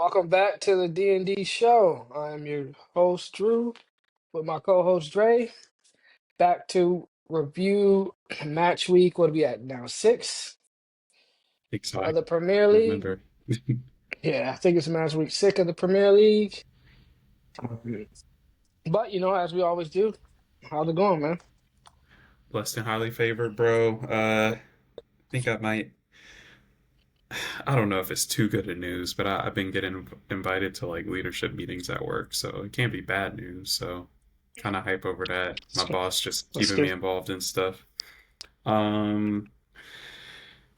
Welcome back to the D&D show. I am your host Drew with my co-host Dre. Back to review match week. What are we at now? Six of Exactly. the Premier League. Remember. Yeah, I think it's match week six of the Premier League. But as we always do, how's it going, man? Blessed and highly favored, bro. I think I might. I don't know if it's too good of news, but I've been getting invited to like leadership meetings at work, so it can't be bad news. So kind of hype over that. My boss just Let's keeping me get involved in stuff. Um,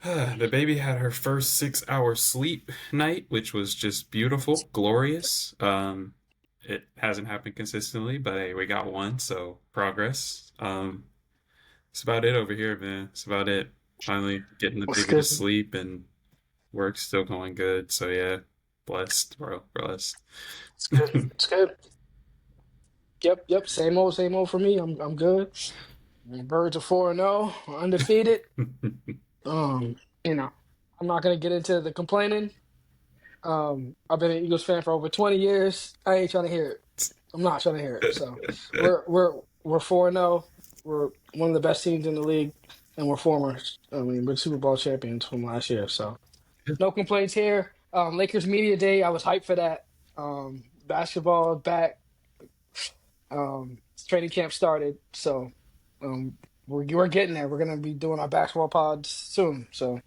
the baby had her first 6 hour sleep night, which was just beautiful, glorious. It hasn't happened consistently, but hey, we got one, so progress. That's about it over here, man. That's about it. Finally getting the let's baby to get sleep and work's still going good. So yeah, blessed, bro, blessed. it's good. It's good. Yep. Same old for me. I'm good. Birds are 4-0, undefeated. Um, you know, I'm not gonna get into the complaining. I've been an Eagles fan for over 20 years. I ain't trying to hear it. I'm not trying to hear it. So we're 4-0. We're one of the best teams in the league, and we're Super Bowl champions from last year. So no complaints here. Lakers media day. I was hyped for that. Basketball back. Training camp started. So we're getting there. We're gonna be doing our basketball pods soon. So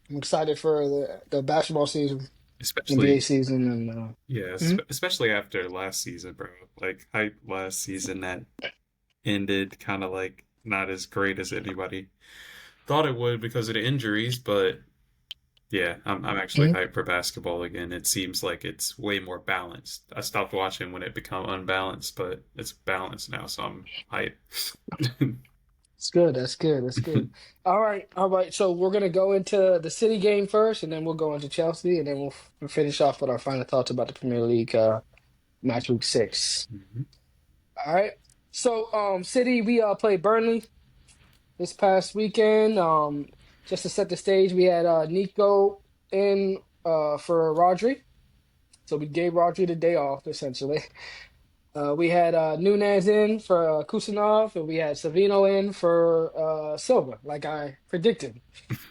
I'm excited for the basketball season. NBA especially, season and yeah, mhm. especially after last season, bro. Like hype last season that ended kind of like not as great as anybody thought it would because of the injuries, but yeah, I'm actually Mhm. hyped for basketball again. It seems like it's way more balanced. I stopped watching when it became unbalanced, but it's balanced now, so I'm hyped. It's good. That's good. That's good. All right. So we're gonna go into the City game first, and then we'll go into Chelsea, and then we'll finish off with our final thoughts about the Premier League match week six. Mhm. All right. So City, we played Burnley this past weekend. Just to set the stage, we had Nico in for Rodri, so we gave Rodri the day off essentially. We had Nunez in for Kusanov, and we had Savino in for Silva, like I predicted.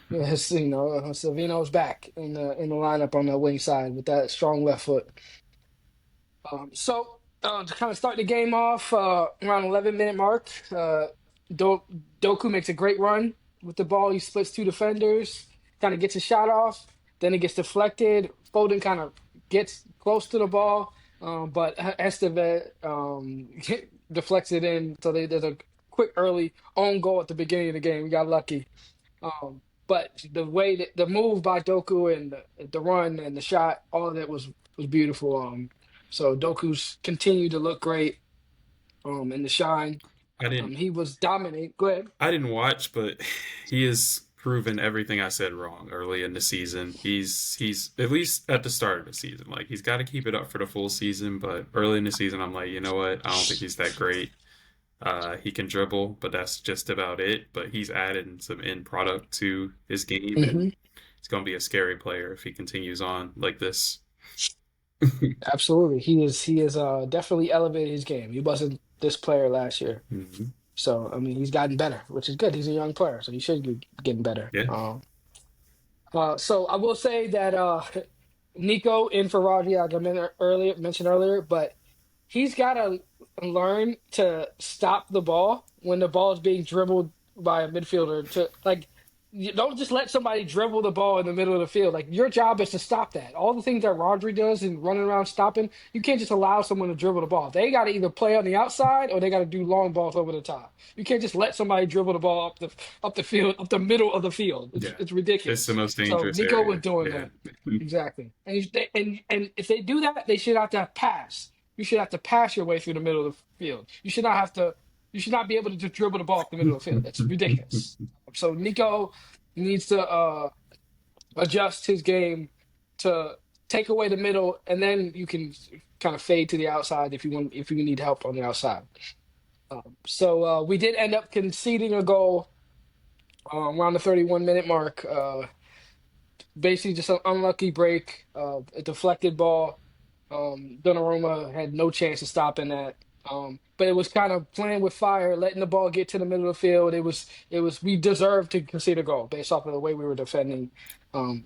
Yes, Savino's back in the lineup on the wing side with that strong left foot. To kind of start the game off around 11-minute mark, Do- Doku makes a great run with the ball. He splits two defenders, kind of gets a shot off. Then it gets deflected. Foden kind of gets close to the ball, but Estevez deflects it in. So there's a quick early own goal at the beginning of the game. We got lucky. But the way that the move by Doku and the run and the shot, all of that was beautiful. So Doku's continued to look great. In the shine. I didn't He was dominant. Go ahead. I didn't watch, but he has proven everything I said wrong early in the season. He's at least at the start of the season. Like he's got to keep it up for the full season, but early in the season I'm like, you know what? I don't think he's that great. He can dribble, but that's just about it. But he's added some end product to his game, and Hmm. he's going to be a scary player if he continues on like this. Absolutely, he is definitely elevated his game. He wasn't this player last year, Mhm. so I mean he's gotten better, which is good. He's a young player, so he should be getting better. Yeah, So I will say that Nico in for Rodri, like I mentioned earlier, but he's got to learn to stop the ball when the ball is being dribbled by a midfielder. To like, you don't just let somebody dribble the ball in the middle of the field. Like your job is to stop that. All the things that Rodri does and running around stopping, you can't just allow someone to dribble the ball. They got to either play on the outside or they got to do long balls over the top. You can't just let somebody dribble the ball up the field, up the middle of the field. It's yeah. it's It's the ridiculous. most So dangerous Nico was area. doing Yeah. that exactly, and if they do that, they should have to pass. You should have to pass your way through the middle of the field. You should not have to. You should not be able to just dribble the ball up the middle of the field. That's ridiculous. So Nico needs to adjust his game to take away the middle, and then you can kind of fade to the outside if you need help on the outside. We did end up conceding a goal around the 31-minute mark. basically just an unlucky break, a deflected ball. Donnarumma had no chance of stopping that. But it was kind of playing with fire, letting the ball get to the middle of the field. It was we deserved to concede a goal based off of the way we were defending um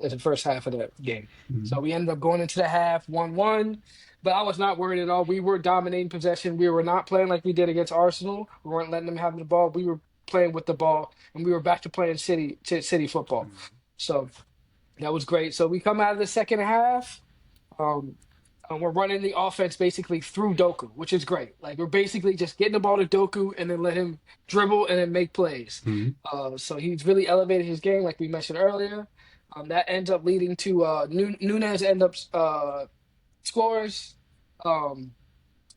in the first half of the game. So Mhm. we ended up going into the half 1-1. But I was not worried at all. We were dominating possession. We were not playing like we did against Arsenal. We weren't letting them have the ball. We were playing with the ball, and we were back to playing city football. So that was great. So we come out of the second half. Um, we're running the offense basically through Doku, which is great. Like we're basically just getting the ball to Doku and then let him dribble and then make plays. Mhm. So he's really elevated his game, like we mentioned earlier. That ends up leading to Nunez end up scores. Um,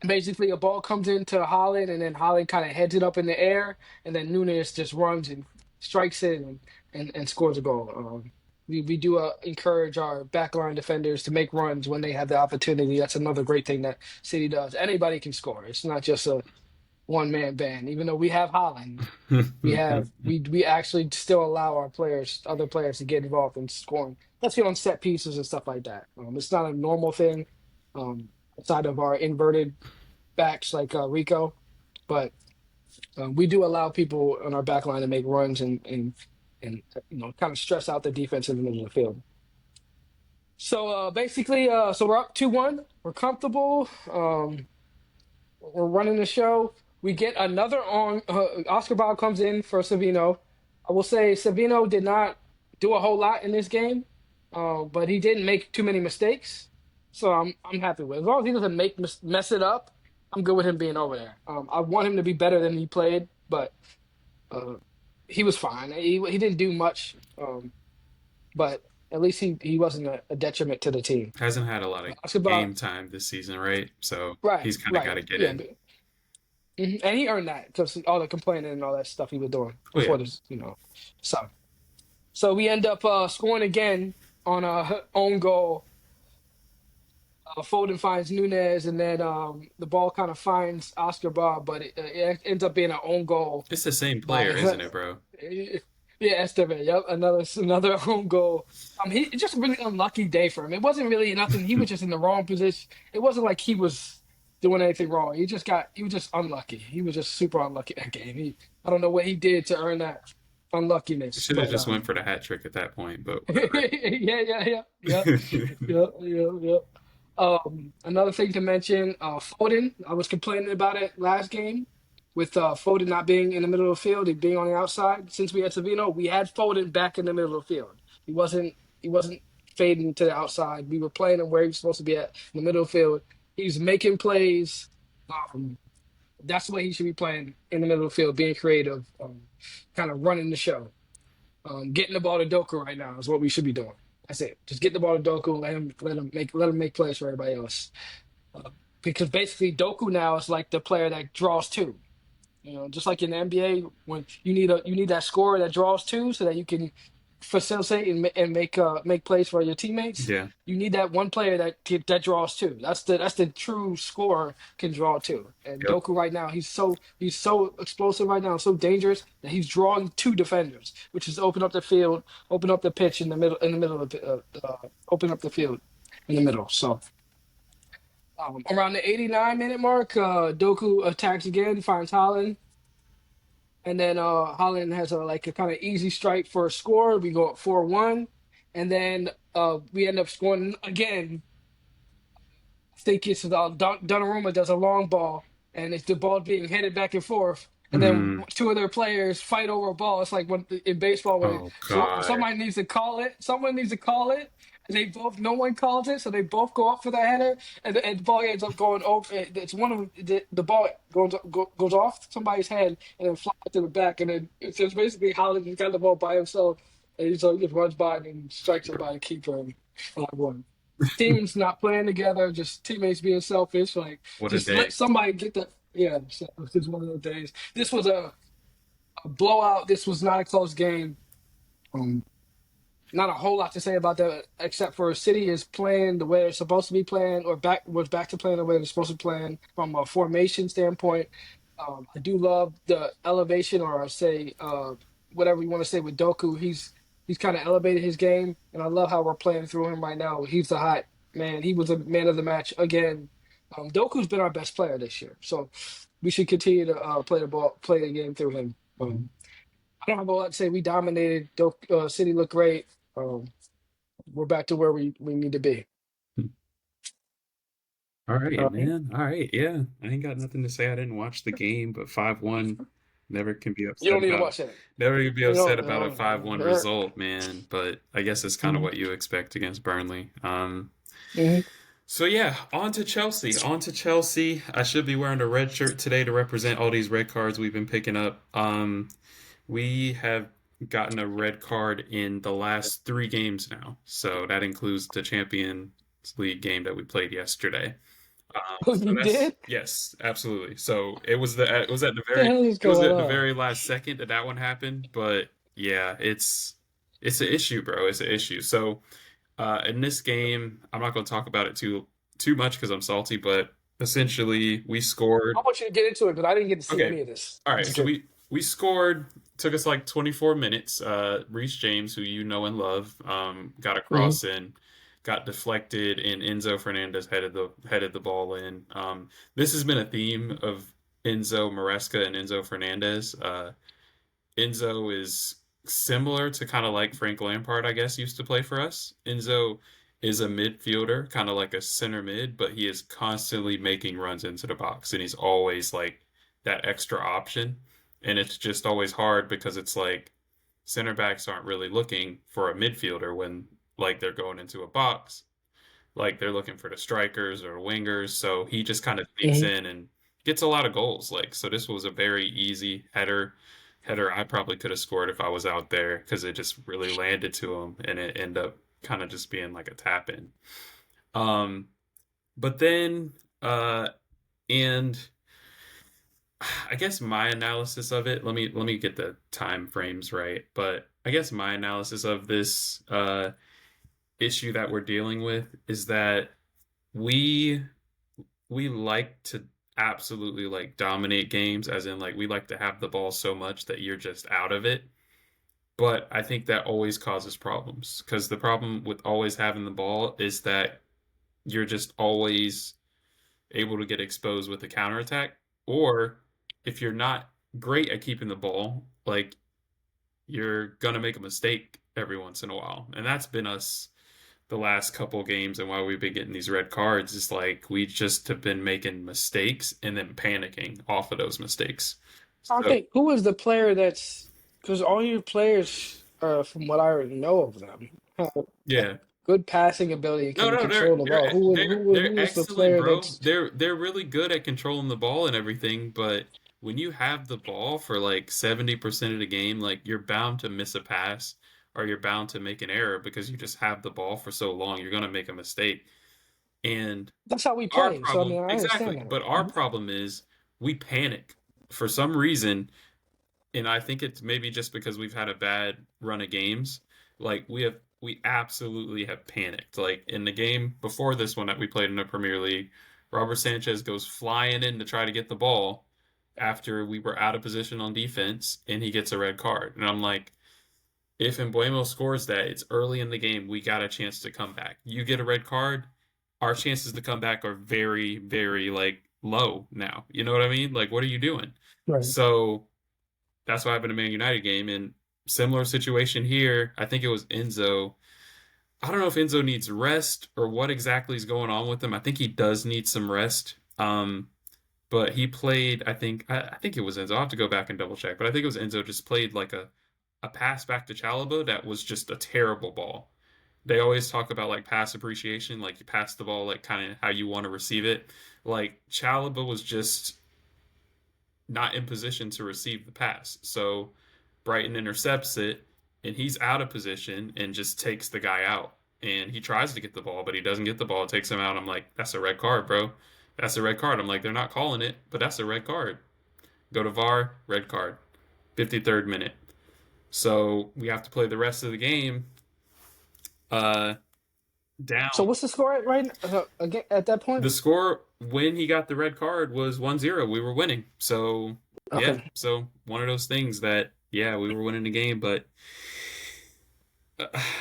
Basically, a ball comes into Holland, and then Holland kind of heads it up in the air, and then Nunez just runs and strikes it and scores a goal. We do encourage our backline defenders to make runs when they have the opportunity. That's another great thing that City does. Anybody can score. It's not just a one man band. Even though we have Holland, we actually still allow our players, other players, to get involved in scoring. Let's get on set pieces and stuff like that. It's not a normal thing outside of our inverted backs like Rico, but we do allow people on our back line to make runs and kind of stress out the defense in the middle of the field. So basically, so we're up 2-1. We're comfortable. We're running the show. We get another on. Oscar Bob comes in for Savino. I will say Savino did not do a whole lot in this game, but he didn't make too many mistakes. So I'm happy with it. As long as he doesn't mess it up, I'm good with him being over there. I want him to be better than he played, but uh, he was fine. He didn't do much, but at least he wasn't a detriment to the team. Hasn't had a lot of Oscar Bob, game time this season, right? So right, he's kind of got right, to get yeah. in. And he earned that because all the complaining and all that stuff he was doing Oh yeah, before this. So we end up scoring again on a own goal. Foden finds Nunez, and then the ball kind of finds Oscar Bob, but it ends up being an own goal it's the same by player, isn't it, bro? yeah, Estevez. Yep, another own goal. He just a really unlucky day for him. It wasn't really nothing. He was just in the wrong position. It wasn't like he was doing anything wrong. He was just unlucky. He was just super unlucky that game. I don't know what he did to earn that unluckiness, Should have but just went for the hat trick at that point, but whatever. yeah. Another thing to mention, Foden. I was complaining about it last game with Foden not being in the middle of the field and being on the outside. Since we had Savino, we had Foden back in the middle of the field. He wasn't fading to the outside. We were playing him where he was supposed to be at in the middle of the field. He's making plays. Um, that's the way he should be playing in the middle of the field, being creative, kind of running the show. Getting the ball to Doku right now is what we should be doing. That's it. Just get the ball to Doku, let him make plays for everybody else. Uh, because basically Doku now is like the player that draws two. Just like in the NBA, when you need that scorer that draws two, so that you can facilitate and make plays for your teammates. Yeah. You need that one player that draws two. That's the true scorer can draw two. And Yep. Doku right now, he's so explosive right now, so dangerous that he's drawing two defenders, which is open up the field, open up the pitch in the middle of open up the field in the middle. So. Around the 89-minute mark, Doku attacks again, finds Holland, and then Holland has a kind of easy strike for a score. We go up 4-1, and then we end up scoring again. I think it's Donnarumma does a long ball, and it's the ball being headed back and forth. And then Hmm. two of their players fight over a ball. It's like when in baseball when Oh God. somebody needs to call it. Someone needs to call it, and no one calls it, so they both go up for the header, and the ball ends up going over. It's one of them. The ball goes off somebody's head and then flies to the back, and then it's just basically Holland just got the ball by himself, and he just runs by and then strikes it by the keeper and like one. Teams not playing together, just teammates being selfish. Like, What a just let day. somebody get the. Yeah, so it was just one of those days. This was a blowout. This was not a close game. Um, Not a whole lot to say about that, except for City is playing the way they're supposed to be playing, or back to playing the way they're supposed to be playing from a formation standpoint. I do love the elevation, or I say whatever you want to say with Doku. He's kind of elevated his game, and I love how we're playing through him right now. He's the hot man. He was a man of the match again. Doku's been our best player this year, so we should continue to play the game through him. I don't have a lot to say. We dominated. City looked great. We're back to where we need to be. All All right, right. man. All right, yeah. I ain't got nothing to say. I didn't watch the game, but 5-1, never can be You upset don't need to about watch it. never can be You upset know, about a 5-1 result, man. But I guess it's kind of mhm, what you expect against Burnley. mhm. So yeah, on to Chelsea. On to Chelsea. I should be wearing a red shirt today to represent all these red cards we've been picking up. We have gotten a red card in the last three games now. So that includes the Champions League game that we played yesterday. So You that's did? yes, absolutely. So it was at the What the very hell is it was going at the on? very last second that that one happened. But yeah, it's an issue, bro. It's an issue. So in this game, I'm not going to talk about it too much because I'm salty. But essentially, we I scored. want you to get into it, but I didn't get to see Okay, any of this. all right. It's So good. we scored. Took us like 24 minutes. Reece James, who you know and love, got a Hmm. cross in, got deflected, and Enzo Fernandez headed the ball in. This has been a theme of Enzo Maresca and Enzo Fernandez. Enzo is similar to kind of like Frank Lampard, I guess, used to play for us. Enzo is a midfielder, kind of like a center mid, but he is constantly making runs into the box, and he's always like that extra option. And it's just always hard because it's like center backs aren't really looking for a midfielder when like they're going into a box like they're looking for the strikers or wingers. So he just kind of sneaks Hmm. in and gets a lot of goals. Like so, this was a very easy header. I probably could have scored if I was out there because it just really landed to him, and it ended up kind of just being like a tap in. Um, but then and I guess my analysis of it. Let me get the time frames right. But I guess my analysis of this issue that we're dealing with is that we we like to absolutely like dominate games, as in like we like to have the ball so much that you're just out of it. But I think that always causes problems because the problem with always having the ball is that you're just always able to get exposed with a counterattack. Or if you're not great at keeping the ball, like you're gonna make a mistake every once in a while. And that's been us the last couple games and why we've been getting these red cards is like we just have been making mistakes and then panicking off of those mistakes. So Okay, who is the player that's because all your players, from what I already know of them, have like yeah. good passing ability and No, can no, control the ball. they're Who is the excellent, player bro. that's They're really good at controlling the ball and everything, but when you have the ball for like 70% of the game, like you're bound to miss a pass or you're bound to make an error because you just have the ball for so long, you're gonna make a mistake. And that's how we our play. So I problem, mean, I exactly, understand that. but our problem is we panic for some reason, and I think it's maybe just because we've had a bad run of games. Like we absolutely have panicked. Like in the game before this one that we played in the Premier League, Robert Sanchez goes flying in to try to get the ball after we were out of position on defense, and he gets a red card. And I'm like, if Embuemo scores that, it's early in the game. We got a chance to come back. You get a red card, our chances to come back are very, very like low now. You know what I mean? Like, what are you doing? Right. So that's what happened to Man United game. And similar situation here. I think it was Enzo. I don't know if Enzo needs rest or what exactly is going on with him. I think he does need some rest. But he played. I think it was Enzo. I'll have to go back and double check. But I think it was Enzo just played like a pass back to Chalobah that was just a terrible ball. They always talk about like pass appreciation, like you pass the ball like kind of how you want to receive it. Like Chalobah was just not in position to receive the pass. So Brighton intercepts it, and he's out of position and just takes the guy out. And he tries to get the ball, but he doesn't get the ball. It takes him out. I'm like, that's a red card, bro. That's a red card. I'm like, they're not calling it, but that's a red card. Go to VAR, red card. 53rd minute. So we have to play the rest of the game uh, down. So what's the score again at that The point? score when he got the red card was 1-0. We were winning. So, yeah. Okay. So, one of those things that, yeah, we were winning the game, but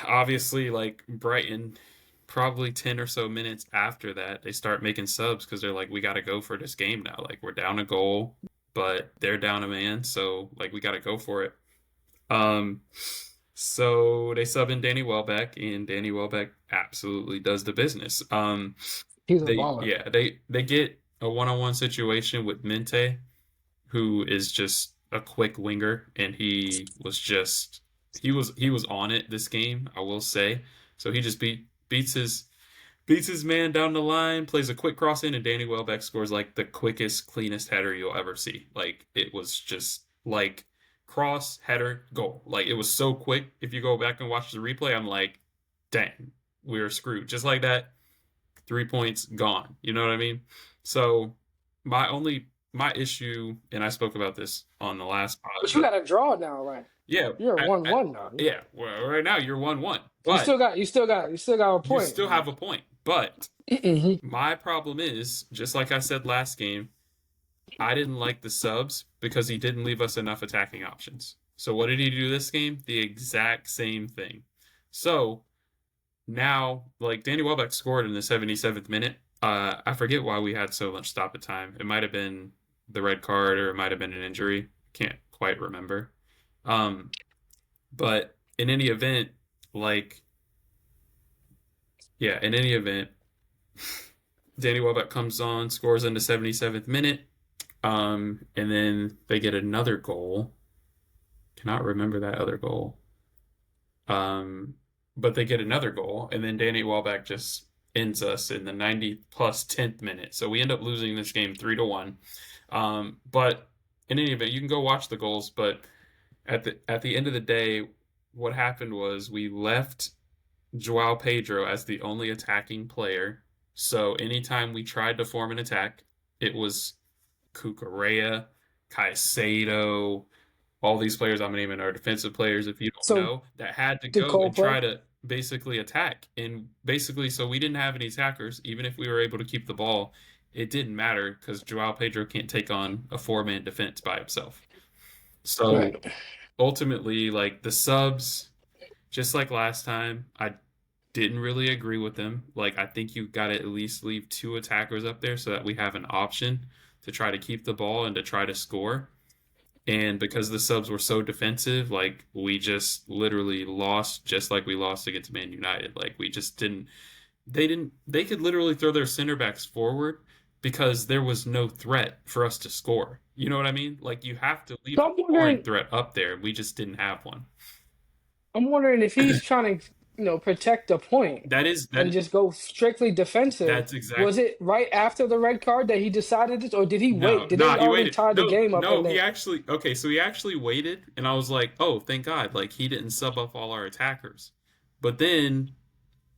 Obviously, like Brighton, probably 10 or so minutes after that, they start making subs because they're like, we got to go for this game now. Like, we're down a goal, but they're down a man. So, like, we got to go for it. Um, so they sub in Danny Welbeck, and Danny Welbeck absolutely does the business. He's a baller. They get a one-on-one situation with Mente, who is just a quick winger, and he was on it this game, I will say. So he just beats his man down the line, plays a quick cross in, and Danny Welbeck scores like the quickest, cleanest header you'll ever see. Like it was just like cross, header, goal. Like it was so quick. If you go back and watch the replay, I'm like, dang, we're screwed. Just like that, 3 points gone. You know what I mean? So my issue, and I spoke about this on the last pod, But you but got a draw now, right? yeah, You're 1-1 now. yeah. Well, right now you're 1-1, You but still got a you point. still have a point. But Mm-mm. my problem is, just like I said last game, I didn't like the subs because he didn't leave us enough attacking options. So what did he do this game? The exact same thing. So now, like Danny Welbeck scored in the 77th minute. I forget why we had so much stop at time. It might have been the red card or it might have been an injury. Can't quite remember. Um, but in any event, like yeah, in any event, Danny Welbeck comes on, scores in the 77th minute. And then they get another goal. Cannot remember that other goal. Um, but they get another goal, and then Danny Welbeck just ends us in the 90 plus 10th minute. So we end up losing this game 3-1. But in any event, you can go watch the goals. But at the end of the day, what happened was we left Joao Pedro as the only attacking player. So anytime we tried to form an attack, it was Cucurella, Caicedo, all these players I'm naming are defensive players, if you don't So know, that had to did go Cole and play? try to basically attack. And basically, so we didn't have any attackers. Even if we were able to keep the ball, it didn't matter because Joao Pedro can't take on a four-man defense by himself. So Right. ultimately, like the subs, just like last time, I didn't really agree with them. Like I think you got to at least leave two attackers up there so that we have an option to try to keep the ball and to try to score. And because the subs were so defensive, like we just literally lost just like we lost against Man United. Like we just they could literally throw their center backs forward because there was no threat for us to score. You know what I mean? Like you have to leave So a scoring threat up there. We just didn't have one. I'm wondering if he's trying to, protect the point That is and that just go strictly defensive. that's exact Was it right after the red card that he decided this, or did he No, wait? Did no, they he already waited. tie the No, game up no, and he then? actually okay, so he actually waited and I was like, "Oh, thank God, like he didn't sub off all our attackers." But then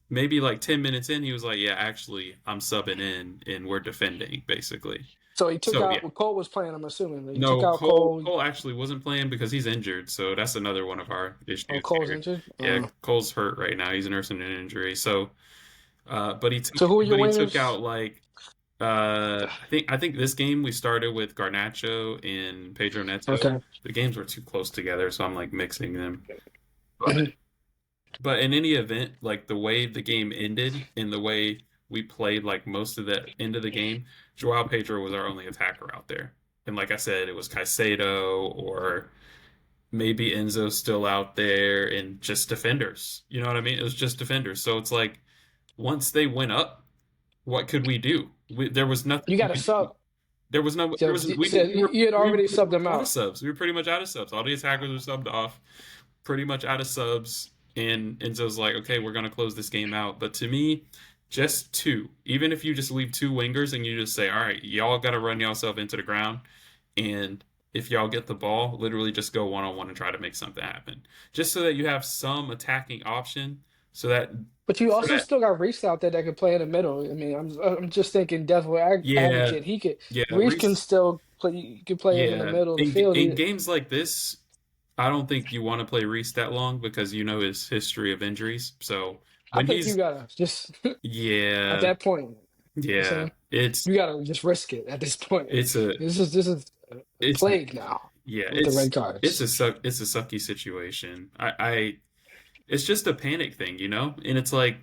maybe like 10 minutes in, he was like, "Yeah, actually, I'm subbing in and we're defending basically." So he took So, yeah. out Cole was playing. I'm assuming he took No, out Cole. Cole actually wasn't playing because he's injured, so that's another one of our Oh, issues Cole's here. injured. Yeah, Cole's hurt right now. He's nursing an injury. So, So who are your but he took wingers? out like I think this game we started with Garnacho and Pedro Neto. Okay. The games were too close together, so I'm like mixing them. But Mhm. in any event, like the way the game ended and the way we played like most of the end of the game, Joao Pedro was our only attacker out there. And like I said, it was Caicedo or maybe Enzo's still out there and just defenders. You know what I mean? It was just defenders. So it's like once they went up, what could we do? There was nothing You we got to could do. sub. There was no, there So was, you said you had already we subbed were them out of out. subs. We were pretty much out of subs. All the attackers were subbed off, pretty much out of subs. And Enzo's like, okay, we're going to close this game out. But to me, just two, even if you just leave two wingers and you just say, all right, y'all got to run yourself into the ground. And if y'all get the ball, literally just go one on one and try to make something happen. Just so that you have some attacking option so that, But you so also that, still got Reese out there that could play in the middle. I mean, I'm just thinking devil yeah, advocate. He could yeah, Reese can Reese. still play. You could play him in the Yeah, middle of the field. in games like this, I don't think you want to play Reese that long because you know his history of injuries. So I when think you he's gotta just at yeah, that point. You know what I'm yeah, saying you gotta just risk it at this point. it's a This is a it's plague now yeah, with the red it's cards. it's a sucky situation. I it's just a panic thing, you know? And it's like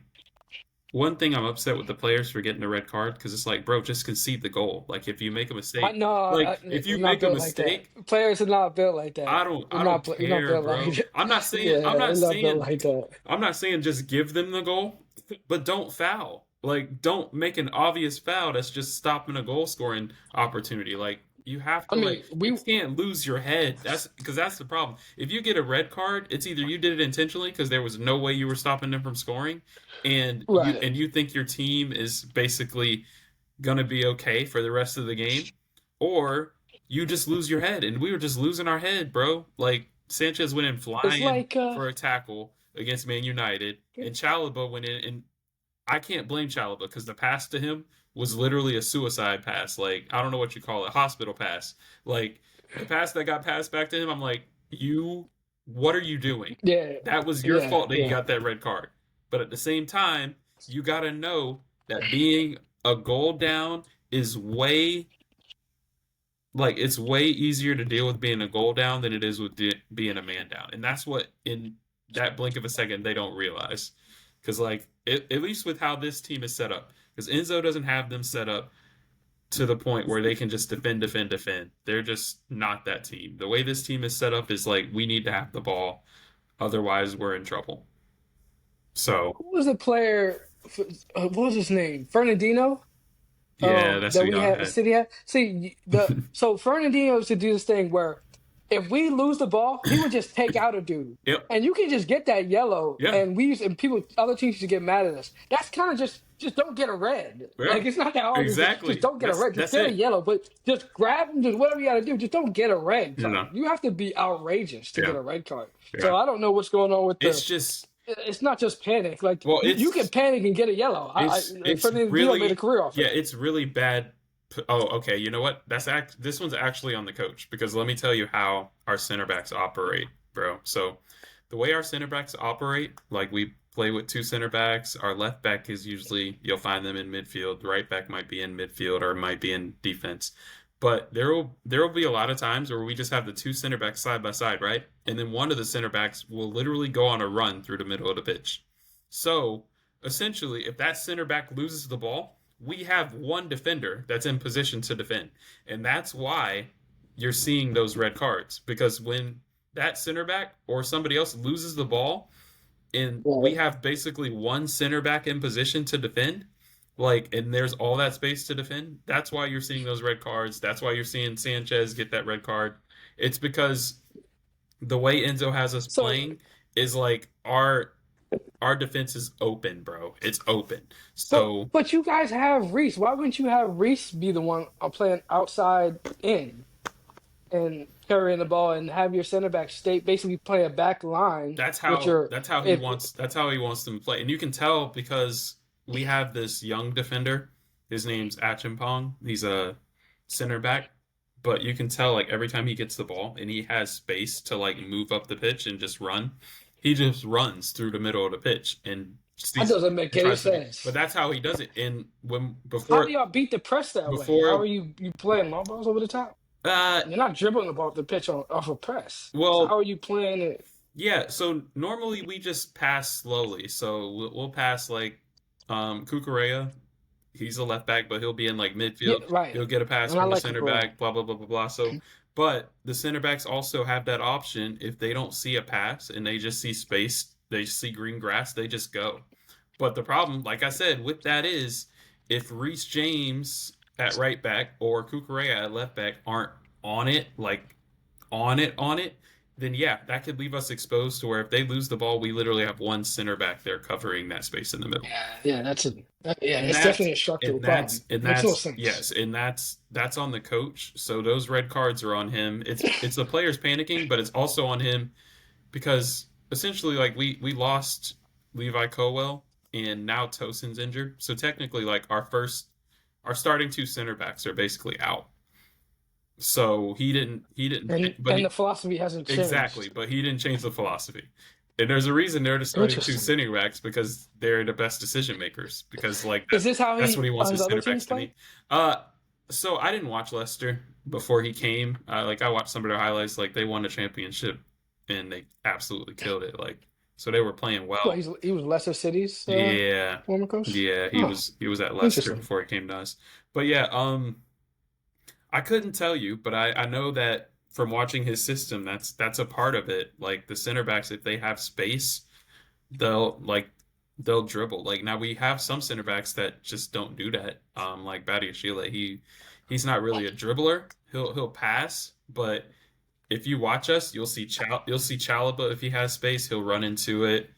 one thing I'm upset with the players for getting a red card because it's like, bro, just concede the goal. Like if you make a I mistake, know like if you I'm not make a built like that. mistake, Players are not built like that. I don't We're not care, built like bro. that. Yeah, we're not built like that. I'm not saying just give them the goal, but don't foul. Like don't make an obvious foul that's just stopping a goal scoring opportunity. Like you have I to like mean, you we can't lose your head. That's because that's the problem. If you get a red card, it's either you did it intentionally because there was no way you were stopping them from scoring, right. and you think your team is basically gonna be okay for the rest of the game, or you just lose your head. And we were just losing our head, bro. Like Sanchez went in It's flying like for a tackle against Man United, and Chalobah went in, and I can't blame Chalobah because the pass to him was literally a suicide pass. Like I don't know what you call it, hospital pass. Like the pass that got passed back to him, I'm like, what are you doing? yeah, That was your yeah, fault that you yeah. got that red card. But at the same time, you got to know that being a goal down is it's way easier to deal with being a goal down than it is with being a man down. And that's what in that blink of a second they don't realize. Because at least with how this team is set up, because Enzo doesn't have them set up to the point where they can just defend, defend, defend. They're just not that team. The way this team is set up is like we need to have the ball, otherwise we're in trouble. So Who was the player? What was his name? Fernandino. yeah, that's That who we y'all had had. City had. See so Fernandino used to do this thing where if we lose the ball, he would just take out a dude, Yep. and you can just get that yellow. Yeah. And people, other teams used to get mad at us. That's kind of just don't get a red. Yeah. Like it's not that hard. Just Exactly. don't get a red. Just That's get a it. yellow, but just grab him. Just whatever you got to do. Just don't get a red You card. know. You have to be outrageous to get Yeah. a red card. Yeah. So I don't know what's going on with It's the. just It's not just panic. Like well, you can panic and get a yellow. it's Fernandino made a really career off yeah, it. it's really bad. Oh, okay. You know what? This one's actually on the coach because let me tell you how our center backs operate, bro. So the way our center backs operate, like we play with two center backs. Our left back is usually you'll find them in midfield. The right back might be in midfield or might be in defense. But there will be a lot of times where we just have the two center backs side by side, right? And then one of the center backs will literally go on a run through the middle of the pitch. So essentially, if that center back loses the ball, we have one defender that's in position to defend. And that's why you're seeing those red cards. Because when that center back or somebody else loses the ball and we have basically one center back in position to defend, and there's all that space to defend, that's why you're seeing those red cards. That's why you're seeing Sanchez get that red card. It's because the way Enzo has us So playing is like our defense is open, bro. It's open. But So but you guys have Reese. Why wouldn't you have Reese be the one playing outside in and carrying the ball and have your center back stay basically play a back line with your that's how he if wants them to play. And you can tell because we have this young defender. His name's Achimpong. He's a center back. But you can tell like every time he gets the ball and he has space to like move up the pitch and just run, he just runs through the middle of the pitch and that doesn't make any tries to be. But sense. that's how he does it. And when How do y'all beat the press that way? How are before you playing long balls over the top? uh You're not dribbling the ball off the pitch off a press. So how well are you playing it? yeah, so normally we just pass slowly. So we'll pass like Cucurella. He's a left back, but he'll be in like Yeah, midfield. right. He'll get a pass And I from the like center Cucurella. back, blah blah blah blah blah. So, but the center backs also have that option if they don't see a pass and they just see space, they see green grass, they just go. But the problem, like I said, with that is if Reece James at right back or Cucurella at left back aren't on it, like on it, then yeah, that could leave us exposed to where if they lose the ball, we literally have one center back there covering that space in the middle. Yeah, And it's that's definitely a structural problem. Makes no sense. yes, and that's on the coach. So those red cards are on him. It's the players panicking, but it's also on him because essentially like we lost Levi Colwell and now Tosin's injured. So technically like our starting two center backs are basically out. So he didn't but And he the philosophy hasn't exactly, changed. but he didn't change the philosophy. And there's a reason they're the starting two Interesting. center backs because they're the best decision makers. Because like Is this how that's what he he wants his his other center teams backs to play? be. So I didn't watch Leicester before he came. I watched some of their highlights. Like they won a championship and they absolutely killed it. Like so they were playing Well, well. he was Leicester City's Yeah, former coach. yeah, Oh, he was at Leicester interesting. before he came to us. But yeah, I couldn't tell you, but I know that from watching his system, that's a part of it. Like the center backs, if they have space, they'll like they'll dribble. Like now we have some center backs that just don't do that. Like Badiashile, he's not really a dribbler. He'll pass, but if you watch us, you'll see Chalaba if he has space, he'll run into it.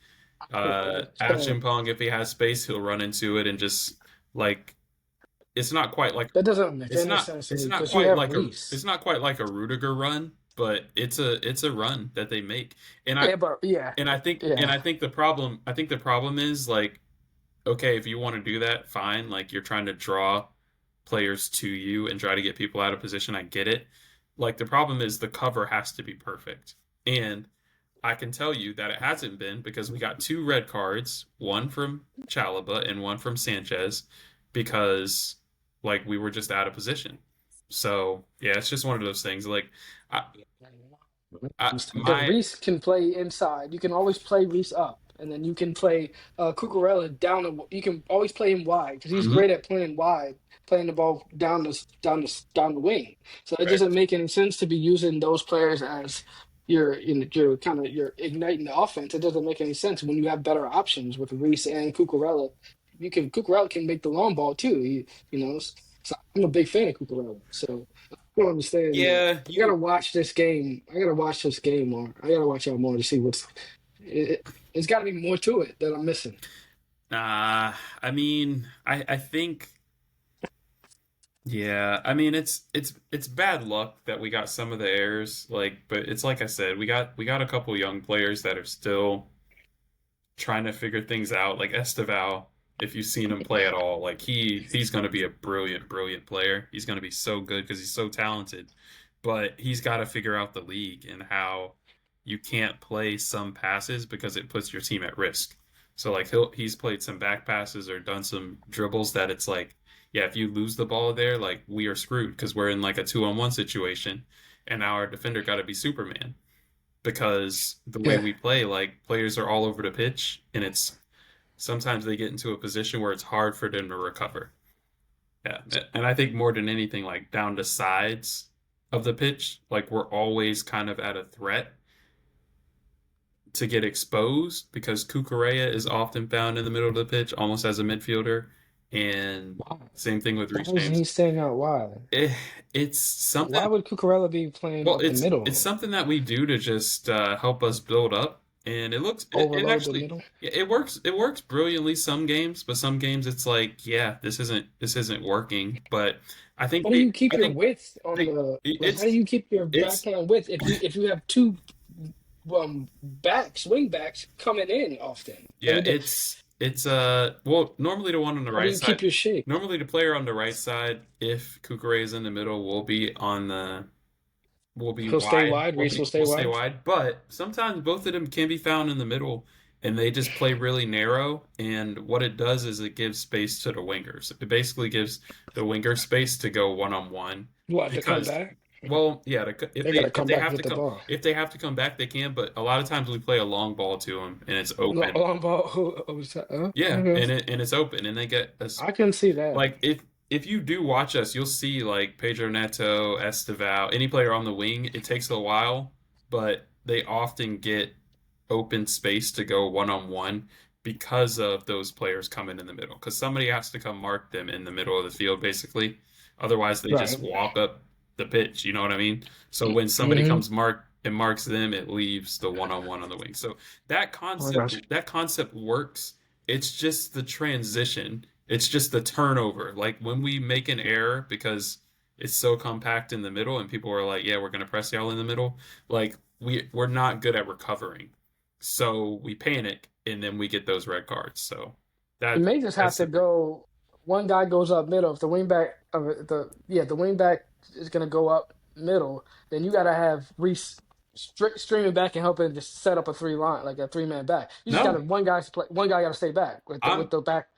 So Achimpong if he has space, he'll run into it and just like it's not quite like that doesn't make any sense to me because you have Reese. it's not quite like a Rudiger run, but it's a run that they make. And Yeah, but yeah, and yeah, I think the problem is like okay, if you want to do that, fine. Like you're trying to draw players to you and try to get people out of position. I get it. Like the problem is the cover has to be perfect. And I can tell you that it hasn't been because we got two red cards, one from Chalaba and one from Sanchez, because like we were just out of position. So yeah, it's just one of those things. Like I, because my Reese can play inside. You can always play Reese up, and then you can play Cucurella down. You can always play him wide because he's mhm, great at playing wide, playing the ball down the wing. So it right. doesn't make any sense to be using those players as your kind of you're igniting the offense. It doesn't make any sense when you have better options with Reese and Cucurella. Cucurella can make the long ball too. So I'm a big fan of Cucurella. So I don't understand that. Yeah, I gotta you watch this game. I gotta watch this game more. I gotta watch out more to see it's got to be more to it that I'm missing. I mean, I think yeah, I mean it's bad luck that we got some of the errors like but it's like I said, we got a couple young players that are still trying to figure things out like Esteval, if you've seen him play at all, like he's going to be a brilliant player. He's going to be so good because he's so talented. But he's got to figure out the league and how you can't play some passes because it puts your team at risk. So like he's played some back passes or done some dribbles that it's like, yeah, if you lose the ball there, like we are screwed because we're in like a 2-on-1 situation and now our defender got to be Superman because the way Yeah, we play, like players are all over the pitch, and it's sometimes they get into a position where it's hard for them to recover. Yeah, and I think more than anything, like down the sides of the pitch, like we're always kind of at a threat to get exposed because Kukurea is often found in the middle of the pitch, almost as a midfielder, and why? same thing with Why Reece is he James. staying out wide? It, it's something Why would Cucurella be playing Well, up the it's middle, something that we do to just help us build up, and it overload the actually middle? it works brilliantly some games, but some games it's like yeah this isn't working. But How do you keep I your think width on they, the like? How do it's you keep your it's backhand width if you have two wing backs coming in often? yeah it's well normally the one on the How do right you keep side your shape? normally the player on the right side if Kukure is in the middle will be on the will be He'll stay wide, wide. Reese will stay will stay wide. wide. But sometimes both of them can be found in the middle, and they just play really narrow. And what it does is it gives space to the wingers. It basically gives the winger space to go one on one What to come because, back? well, yeah, They gotta if come they back and have get to the ball. if they have to come back, they can. But a lot of times we play a long ball to them, and it's open. Long ball. Yeah, Okay. and it's open, and they get a I can see that. like if you do watch us, you'll see like Pedro Neto, Esteval, any player on the wing. It takes a while, but they often get open space to go one on one because of those players coming in the middle. Because somebody has to come mark them in the middle of the field, basically. Otherwise, they just Right. walk up the pitch. You know what I mean? So when somebody Hmm. comes mark and marks them, it leaves the one on one on the wing. So I got you. that concept works. It's just the transition. It's just the turnover. Like when we make an error because it's so compact in the middle and people are like, "Yeah, we're going to press y'all in the middle." Like we're not good at recovering. So we panic and then we get those red cards. So You may just have that's to the thing. go. One guy goes up middle. If the wing back of the wing back is gonna go up middle, then you gotta have Reese streaming back and helping just set up a three line like a three-man back. You just gotta No, one guy gotta stay back I'm with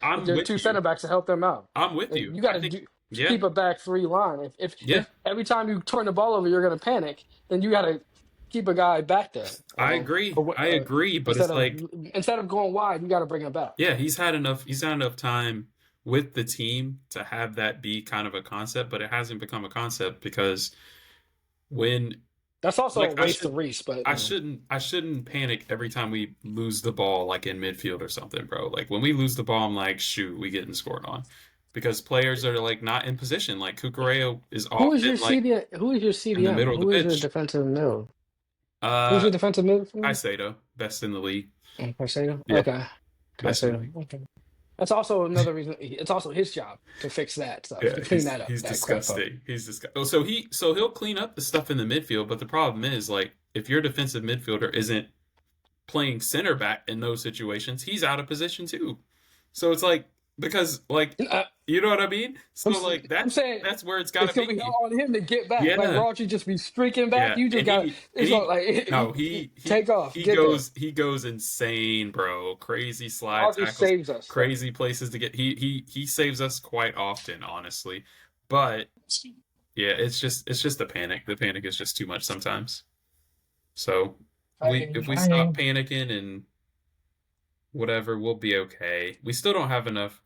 I'm your with two you. center backs to help them out. I'm with Like, you. you I gotta think do yeah. keep a back three line. Yeah. If every time you turn the ball over you're gonna panic, then you gotta keep a guy back there. I agree. I agree, but Instead it's of like, going wide, you got to bring him back. yeah, he's had enough time with the team to have that be kind of a concept, but it hasn't become a concept because when That's also a like race to Reese, but I shouldn't panic every time we lose the ball like in midfield or something, bro. Like when we lose the ball, I'm like, shoot, we getting scored on. Because players are like not in position. Like Cucurella is who is often your like CDM? Who is your in the CDM? middle of the Who is your pitch. defensive middle? Who's Uh your defensive midfield? Caicedo, best in the league. Caicedo. Yeah, Okay, best in the Caicedo. league. Okay. That's also another reason. It's also his job to fix that stuff, to Yeah, clean that up, he's that crap up. disgusting. He's disgusting. Oh, so he'll clean up the stuff in the midfield, but the problem is like if your defensive midfielder isn't playing center back in those situations, he's out of position too. So it's like because like Uh, you know what I mean? I'm, So like I'm saying that's where it's got it's to gonna be be. on him to get back. Like Yeah, Raw should just be streaking back. yeah, You just and got. and It's all like no take off, get there. he goes insane, bro. Crazy slide Raw just tackles, saves us. So. crazy places to get. He saves us quite often, honestly. But yeah, it's just the panic. The panic is just too much sometimes. So we if we stop panicking and whatever, we'll be okay. We still don't have enough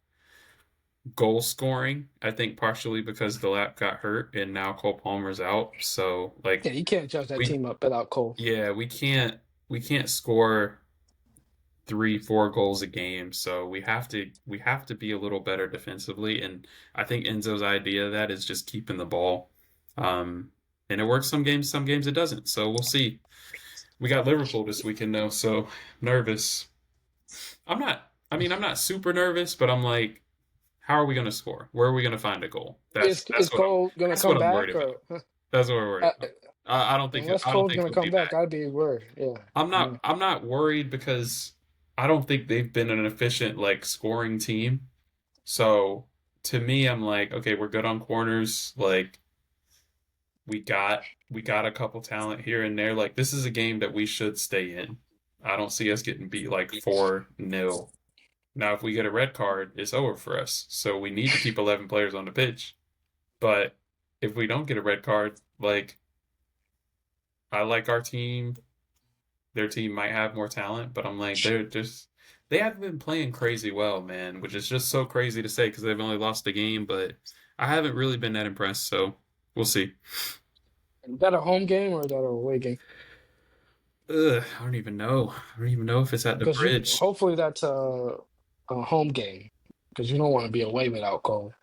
goal scoring. I think partially because the lap got hurt and now Cole Palmer's out. So like Yeah, you can't judge that we team up without Cole. yeah, we can't score 3, 4 goals a game. So we have to be a little better defensively. And I think Enzo's idea of that is just keeping the ball. And it works some games it doesn't. So we'll see. We got Liverpool this weekend though, so nervous. I'm not super nervous, but I'm like, how are we going to score? Where are we going to find a goal? Is Cole gonna That's what come I'm worried back about. or That's what we're worried uh, about. unless I don't Cole's think gonna he'll be come back? back. I'd be worried. Yeah. Mm. I'm not worried because I don't think they've been an efficient like scoring team. So to me, I'm like, okay, we're good on corners. Like we got a couple talent here and there. Like this is a game that we should stay in. I don't see us getting beat like 4-0. Now, if we get a red card, it's over for us. So we need to keep 11 players on the pitch. But if we don't get a red card, like I like our team. Their team might have more talent, but I'm like they haven't been playing crazy well, man, which is just so crazy to say because they've only lost a game, but I haven't really been that impressed, so we'll see. Is that a home game or is that a away game? Ugh, I don't even know. I don't even know if it's at the Because you bridge. hopefully that's a home game because you don't want to be away without Cole.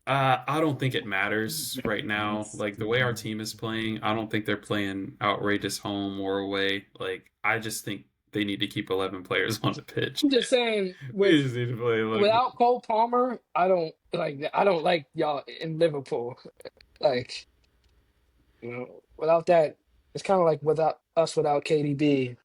I don't think it matters right now. Like the way our team is playing, I don't think they're playing outrageous home or away. Like I just think they need to keep 11 players on the pitch. I'm just saying We with just need to play like without Cole Palmer, I don't like y'all in Liverpool. Like, without that, it's kind of like without us without KDB,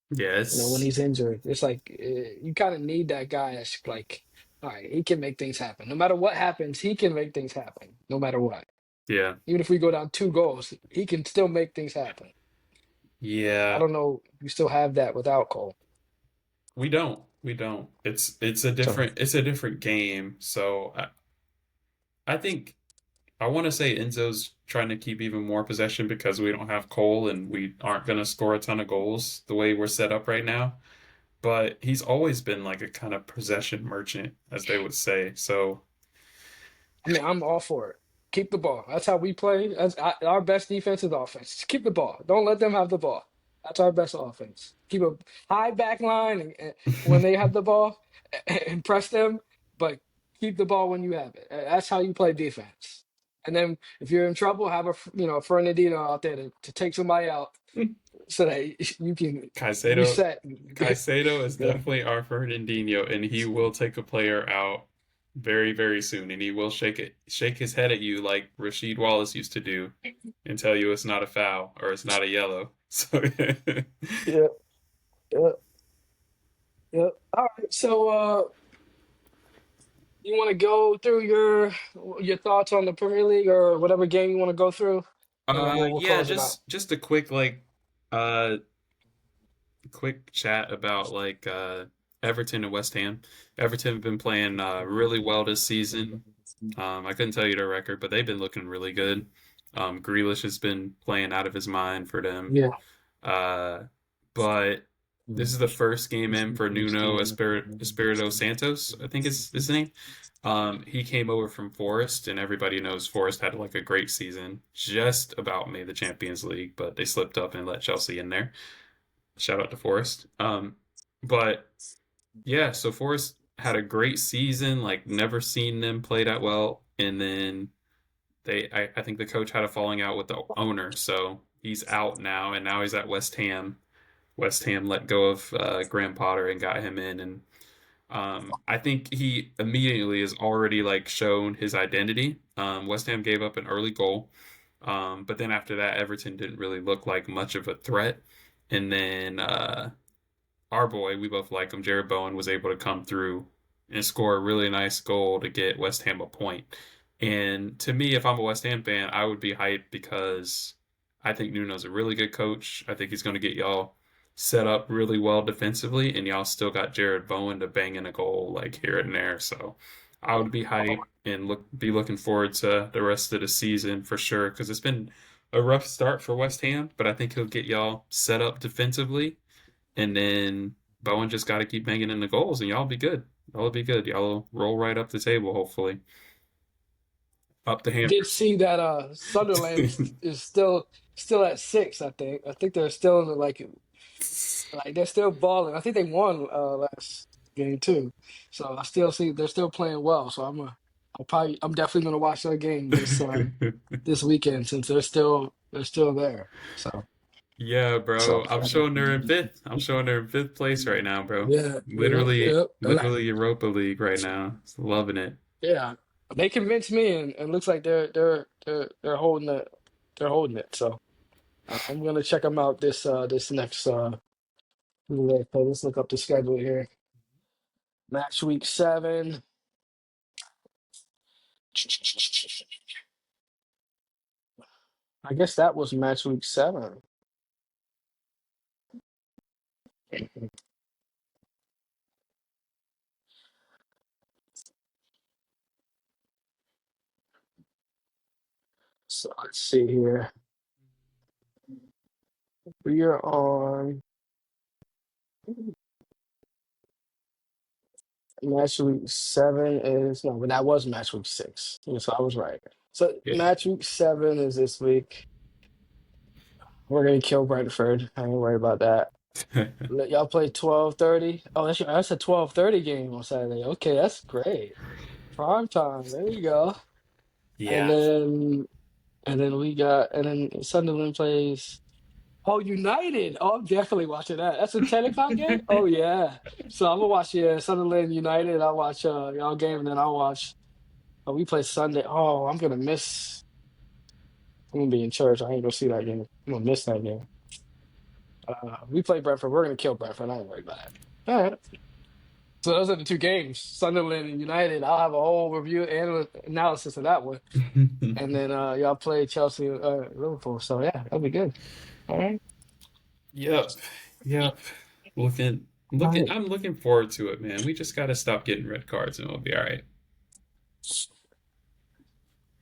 when yes, he's injured. It's like you kind of need that guy that's like, all right, he can make things happen. No matter what happens, he can make things happen. No matter what. yeah, Even if we go down 2 goals, he can still make things happen. I yeah. don't know. You still have that without Cole. We don't. So it's a different game. So I think I want to say Enzo's trying to keep even more possession because we don't have Cole and we aren't going to score a ton of goals the way we're set up right now. But he's always been like a kind of possession merchant, as they would say. So I mean, I'm all for it. Keep the ball. That's how we play. Our best defense is offense. Just keep the ball. Don't let them have the ball. That's our best offense. Keep a high back line and when they have the ball and press them, but keep the ball when you have it. That's how you play defense. And then if you're in trouble, have a Fernandino out there to take somebody out so that you can Caicedo reset. Caicedo is Yeah. definitely our Fernandinho, and he will take a player out very, very soon, and he will shake his head at you like Rasheed Wallace used to do, and tell you it's not a foul or it's not a yellow. So Yeah. Yeah. Yeah. All right. So you want to go through your thoughts on the Premier League or whatever game you want to go through, and then we'll yeah, close it out. just a quick like uh quick chat about like Everton and West Ham. Everton have been playing really well this season. I couldn't tell you their record, but they've been looking really good. Grealish has been playing out of his mind for them. Yeah. Uh, but this is the first game in for Espirito Santos, I think is his name. He came over from Forest, and everybody knows Forest had like a great season, just about made the Champions League, but they slipped up and let Chelsea in there. Shout out to Forest. But yeah, so Forest had a great season, like never seen them play that well, and then I think the coach had a falling out with the owner, so he's out now, and now he's at West Ham. West Ham let go of Graham Potter and got him in, and I think he immediately has already like shown his identity. West Ham gave up an early goal, but then after that, Everton didn't really look like much of a threat, and then our boy, we both like him, Jared Bowen, was able to come through and score a really nice goal to get West Ham a point. And to me, if I'm a West Ham fan, I would be hyped because I think Nuno's a really good coach. I think he's going to get y'all set up really well defensively, and y'all still got Jared Bowen to bang in a goal like here and there. So I would be hyped and be looking forward to the rest of the season for sure because it's been a rough start for West Ham, but I think he'll get y'all set up defensively, and then Bowen just got to keep banging in the goals, and y'all be good. Y'all be good. Y'all will roll right up the table, hopefully. Up the Did hammers. see that Sunderland is still at 6, I think. I think they're still in the like they're still balling. I think they won last game too. So I still see they're still playing well. So I'm definitely gonna watch their game this weekend since they're still there. Yeah, So bro. I'm showing they're in fifth. I'm showing they're in fifth place right now, bro. yeah, yeah, Literally, yeah. literally Europa League right now. Just loving it. Yeah. They convinced me and looks like they're holding it. So I'm gonna check them out this next let's look up the schedule here. Match week 7. I guess that was match week 7. So let's see here. We are on match week 7 is no, but that was match week 6. Yeah, so I was right. So Yeah. match week 7 is this week. We're gonna kill Brentford. I ain't worried about that. Let y'all play 12:30. Oh, that's a 12:30 game on Saturday. Okay, that's great. Prime time. There you go. And Yeah. then and then Sunderland plays. Oh, United. Oh, I'm definitely watching that. That's a 10 o'clock game? Oh yeah. So I'm gonna watch Sunderland United. I'll watch y'all game and then I'll watch we play Sunday. Oh, I'm gonna be in church. I ain't gonna see that game. I'm gonna miss that game. We play Brentford. We're gonna kill Brentford. I ain't worried about it. All right. So those are the two games, Sunderland and United. I'll have a whole review and analysis of that one, and then y'all play Chelsea, Liverpool. So yeah, that'll be good. All right, Yep. Yep. Looking all looking right, I'm looking forward to it, man. We just gotta stop getting red cards and we'll be all right.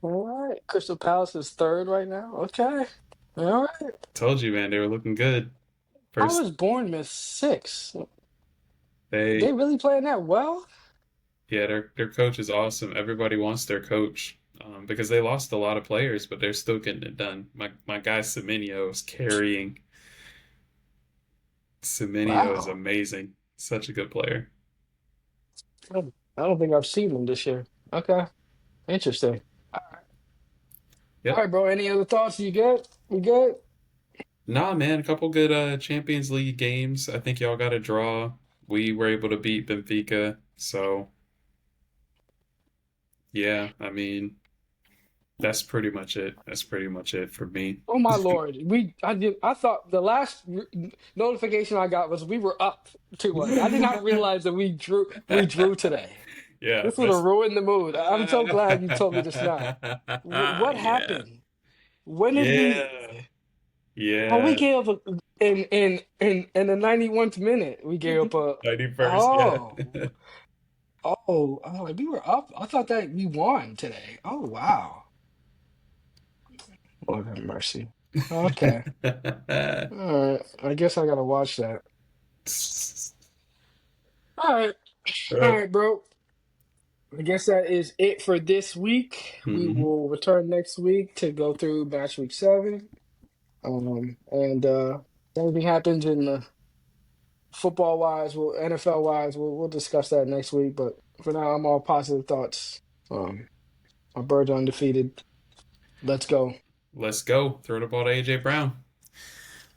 all right. Crystal Palace is third right now. Okay, all right. Told you, man, they were looking good. How First is Bournemouth 6? They they really playing that well? yeah, their coach is awesome. Everybody wants their coach. Because they lost a lot of players, but they're still getting it done. My guy Semenyo is carrying. Semenyo is Wow. amazing. Such a good player. I don't think I've seen them this year. Okay, interesting. All Yep. right, bro. Any other thoughts? You good? You good? Nah, man, a couple good Champions League games. I think y'all got a draw. We were able to beat Benfica. So, yeah, I mean, that's pretty much it. That's pretty much it for me. Oh my Lord. I thought the last notification I got was we were up 2-1. I did not realize that we drew today. Yeah, This would have that's ruined the mood. I'm so glad you told me this now. What yeah. happened? When did we Yeah. Oh, we Yeah. gave up in the 91st minute. We gave up a 91st, yeah. oh. Oh, like we were up. I thought that we won today. Oh wow. Lord have mercy. Okay. All right. I guess I gotta watch that. All right. All right, bro. I guess that is it for this week. We Mhm. will return next week to go through match week 7. And if anything happens in the football wise, NFL wise, we'll discuss that next week. But for now, I'm all positive thoughts. Our birds are undefeated. Let's go. Let's go. Throw the ball to AJ Brown.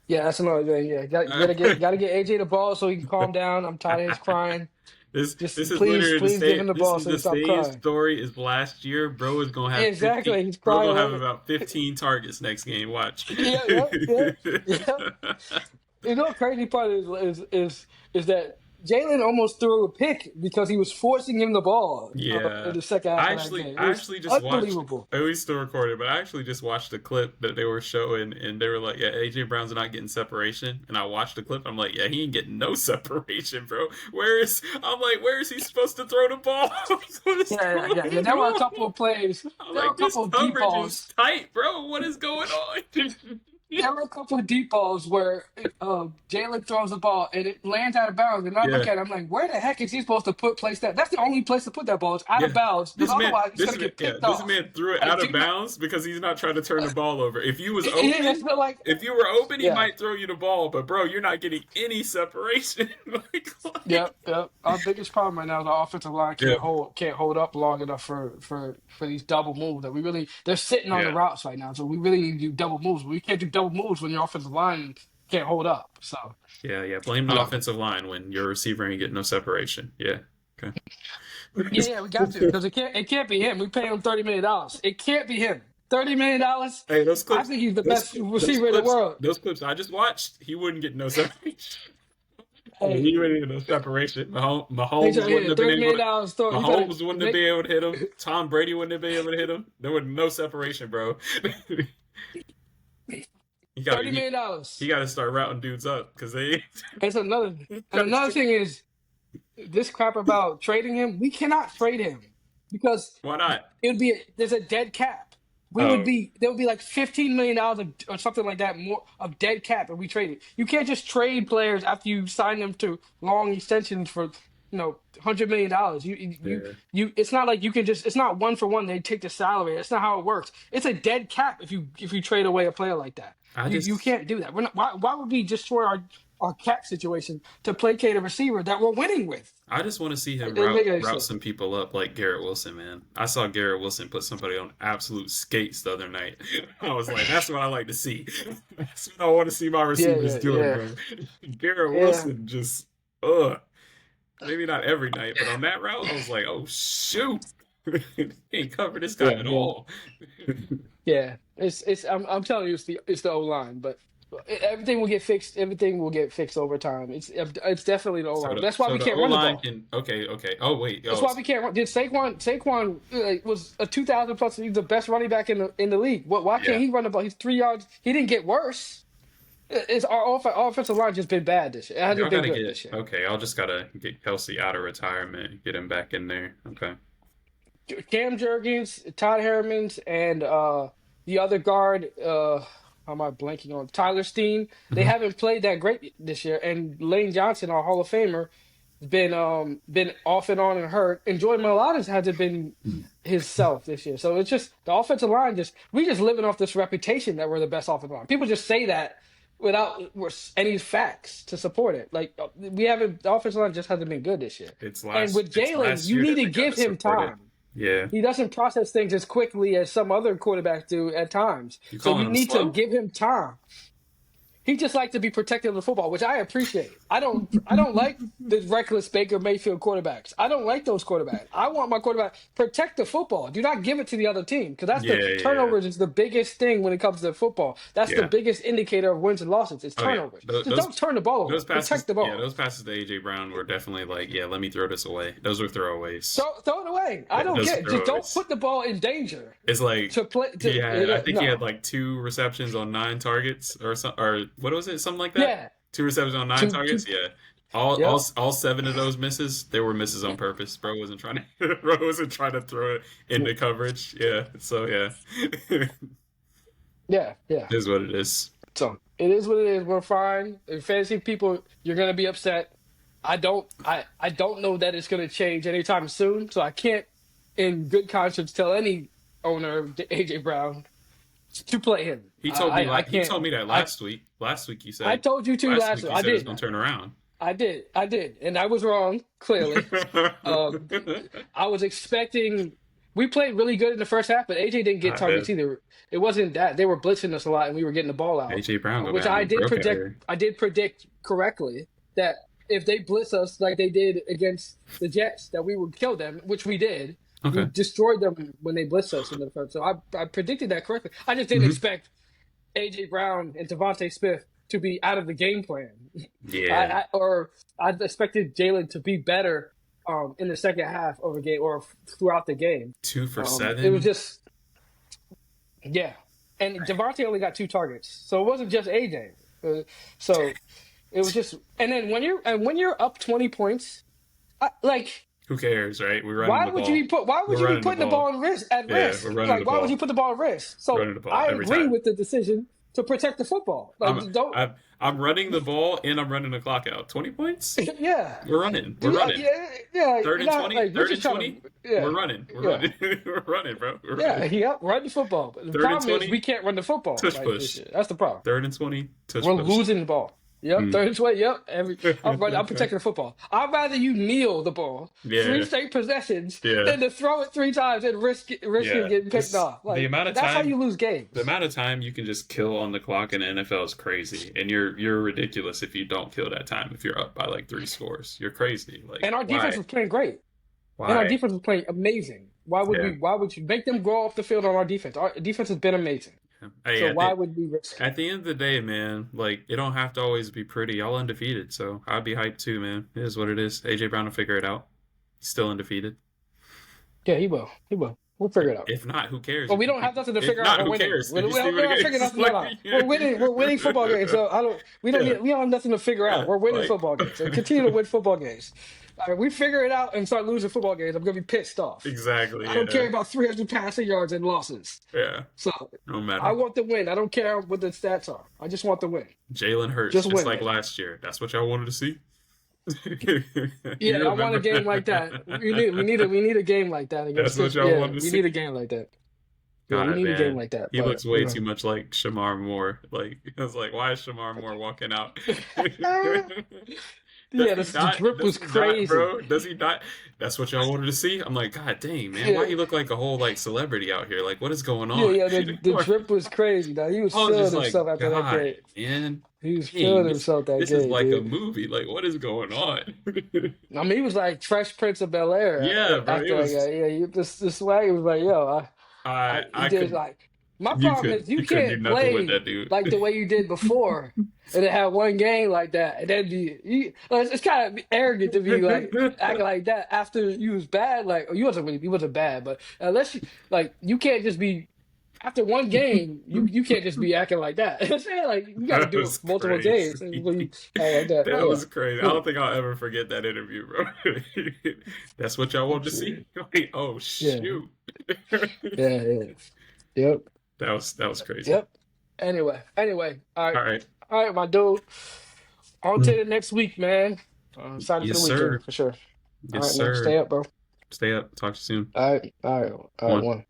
Yeah, that's another thing. Yeah, gotta get AJ the ball so he can calm down. I'm tired of his crying. This Just is please, literally the please give same. him the This ball is so he the can stop same crying. story as last year. Bro is gonna have 15. Exactly. He's Bro crying gonna have over. about 15 targets next game. Watch. Yeah, yeah, yeah, yeah. You know, the crazy part is that Jalen almost threw a pick because he was forcing him the ball in Yeah. the second half I of that actually game. It I was actually just watched unbelievable. we still recorded, but I actually just watched the clip that they were showing and they were like, yeah, AJ Brown's not getting separation. And I watched the clip, I'm like, yeah, he ain't getting no separation, bro. Where is he supposed to throw the ball? What is Yeah, yeah, yeah, yeah. going There were a couple on? of plays. I'm There were a like, this couple of deep coverage is balls. tight, bro. What is going on? There were a couple of deep balls where Jalen throws the ball and it lands out of bounds. And I look Yeah. at it, I'm like, where the heck is he supposed to place that? That's the only place to put that ball. It's out of Yeah. bounds because otherwise it's gonna get picked This off. man threw it Like, out do of you not? bounds because he's not trying to turn the ball over. Yeah, it's not like If you were open, he yeah. might throw you the ball, but bro, you're not getting any separation. Yep, yep. Our biggest problem right now is our offensive line Yeah, can't hold up long enough for these double moves that we really they're sitting on the yeah, routes right now. So we really need to do double moves. We can't do double moves when your offensive line can't hold up. So yeah. Blame I the know. offensive line when your receiver ain't getting no separation. Yeah, okay. Yeah, yeah, we got to because it can't be him. We pay him $30 million. It can't be him. $30 million. Hey, I think he's the best receiver in the world. those clips I just watched, he wouldn't get no separation. Hey, He wouldn't get no separation. he's Mahomes wouldn't yeah, have been thirty able million to. dollars. Throw. He better Mahomes wouldn't have make been able to hit him. Tom Brady wouldn't have been able to hit him. There was no separation, bro. he got $30 he, million he dollars. got to start routing dudes up because they It's another and got to another start. thing is this crap about trading him. We cannot trade him because Why not? there's a dead cap. Oh, There would be like $15 million or something like that more of dead cap if we traded. You can't just trade players after you sign them to long extensions for $100 million. yeah. It's not like you can just it's not one for one. They take the salary. That's not how it works. It's a dead cap if you trade away a player like that. I You just can't do that. We're not, why would we destroy our cap situation to placate a receiver that we're winning with? I just want to see It him doesn't make any route sense. some people up like Garrett Wilson, man. I saw Garrett Wilson put somebody on absolute skates the other night. I was like, that's what I like to see. That's what I want to see my Yeah, receivers yeah, doing, yeah, bro. Garrett yeah, Wilson just ugh. Maybe not every night, but on that route, I was like, oh shoot. He ain't covered this guy yeah, at yeah. all. Yeah, it's I'm telling you, it's the O line, but everything will get fixed. Everything will get fixed over time. It's definitely the O line. That's why So we the can't O run the line ball. can okay. Oh wait, That's why we can't run. Did Saquon was a 2,000 plus? He's the best running back in the league. Why can't yeah. he run the ball? He's 3 yards. He didn't get worse. It's our offensive line just been bad this year. It hasn't Y'all been gotta good get this year. okay. Y'all just gotta get Kelsey out of retirement, get him back in there. Okay. Cam Jurgens, Todd Hermans, and the other guard, how am I blanking on Tyler Steen? They Mhm. haven't played that great this year. And Lane Johnson, our Hall of Famer, has been off and on and hurt. And Jordan Mailata hasn't been his self this year. So it's just the offensive line. We just living off this reputation that we're the best offensive line. People just say that without any facts to support it. Like we haven't. The offensive line just hasn't been good this year. And with It's Jalen, last you year need that to they got give to him support it. time. Yeah. He doesn't process things as quickly as some other quarterbacks do at times. You So calling you him need to slow? give him time. He just likes to be protective of the football, which I appreciate. I don't like the reckless Baker Mayfield quarterbacks. I don't like those quarterbacks. I want my quarterback protect the football. Do not give it to the other team because that's the Yeah. turnovers is the biggest thing when it comes to football. That's the Yeah. biggest indicator of wins and losses. It's Oh yeah. turnovers. Just don't turn the ball over. Those passes Protect the yeah, ball. those passes to AJ Brown were definitely like, yeah, let me throw this away. Those were throwaways. Throw it away. I don't Those get are it. Just don't throwaways. put the ball in danger It's like to play. I think he had No. like 2 receptions on 9 targets or something, or what was it? Something like that? Yeah. 2 receptions on nine Two. targets. Yeah. Yep. All 7 of those misses, they were misses on purpose. Bro wasn't trying to bro wasn't trying to throw it into coverage. Yeah. So yeah. Yeah, yeah. It is what it is. So it is what it is. We're fine. And fantasy people, you're gonna be upset. I don't know that it's gonna change anytime soon. So I can't, in good conscience, tell any owner of AJ Brown to play him. I He can't. told me that last week. I told you to last week. You I said it was did. gonna turn around. I did, and I was wrong. Clearly, um, I was expecting. We played really good in the first half, but AJ didn't get I targets did. either. It wasn't that they were blitzing us a lot, and we were getting the ball out, AJ Brown go which down I and did broke predict. her. I did predict correctly that if they blitz us like they did against the Jets, that we would kill them, which we did. We Okay. destroyed them when they blitzed us in the first. So I predicted that correctly. I just didn't Hmm. expect AJ Brown and Devontae Smith to be out of the game plan. Yeah. I expected Jalen to be better in the second half of a game or throughout the game. Two for It was seven. just yeah, and Devontae only got two targets, so it wasn't just AJ. So it was just, and then when you're up 20 points, like Who cares, right? We're running the ball. why would We're you be running the putting the ball. ball at Yeah, risk? we're running the Like, why would you ball. put the ball at risk? So Running the ball I every agree time. with the decision to protect the football. I'm Like, don't. I'm running the ball and I'm running the clock out. 20 points? Yeah. We're running. We're running. Yeah, yeah. Third and Not 20? like we're Third just and trying 20? to. Yeah, We're running. We're yeah, running. We're running, bro. We're yeah. running. Yeah. Run the football. But the Third and problem is 20? we can't run the football Tush like this push. year. That's the problem. Third and 20? Tush We're push. losing the ball. Yep, Mm. third and 20. Yep. I'm protecting the football. I'd rather you kneel the ball three Yeah. straight possessions Yeah. than to throw it three times and risk it Yeah. getting picked It's off. Like that's how you lose the games. amount of time you can just kill on the clock in the NFL is crazy. And you're ridiculous if you don't kill that time if you're up by like 3 scores. You're crazy. Like And our defense why? was playing great. And our Why? defense was playing amazing. Why would Yeah. we? Why would you make them go off the field on our defense? Our defense has been amazing. Hey, So why would we risk it? at the end of the day, man, like it don't have to always be pretty. Y'all undefeated, so I'd be hyped too, man. It is what it is. AJ Brown will figure it out. He's still undefeated. Yeah, he will. He will. We'll figure it out. If not, who cares? But we don't have nothing to If figure out. not, We're who winning. cares? We're, If you we're, still we're win not the figuring games, nothing out. We're winning. We're winning football games. So I don't. We don't. yeah, We don't have nothing to figure out. yeah, We're winning like, football games. So continue to win football games. We figure it out and start losing football games. I'm gonna be pissed off. exactly, I don't care yeah, about 300 passing yards and losses. yeah. So No I matter. want the win. I don't care what the stats are. I just want the win. Jalen Hurts, Just just win, like man. last year. That's what y'all wanted to see. Yeah, You I want a remember game like that. that? We need a game like that That's against what this. y'all Yeah, wanted to we need a see. game like that. Yeah, we God, need a game man. like that. He But looks way too much like Shamar Moore. Like I was like, why is Shamar Moore walking out? Does yeah, he the not? drip Does was he not, crazy. bro? Does he not? That's what y'all wanted to see. I'm like, God dang, man, why Yeah, you look like a whole like celebrity out here? Like, what is going yeah, on? yeah. The drip was crazy. Now he was I was feeling just like, himself after that God, game. man, He was dang, feeling himself that this is game, like a dude. movie. Like, what is going on? I mean, he was like Fresh Prince of Bel Air Yeah, bro, it after that was. game. Yeah, the swag was like, yo, he I did could. like. My problem is you You couldn't do can't nothing with play that dude. like the way you did before, and then have one game like that, and then it's kind of arrogant to be like acting like that after you was bad. Like you wasn't bad, but unless you like you can't just be after one game, you can't just be acting like that. I'm saying like you got to That do was it multiple games crazy. when you act like that. That was crazy. I Yeah, don't think I'll ever forget that interview, bro. That's what y'all want to see? Like, oh yeah, shoot. yeah, yeah. Yep, That was crazy. yep. Anyway, All right. all right, my dude. On to the next week, man. Excited for Yes, the weekend sir. for sure. All Yes, right, man. Stay sir. up, bro. Stay up. Talk to you soon. All right, all right, all right. One. One.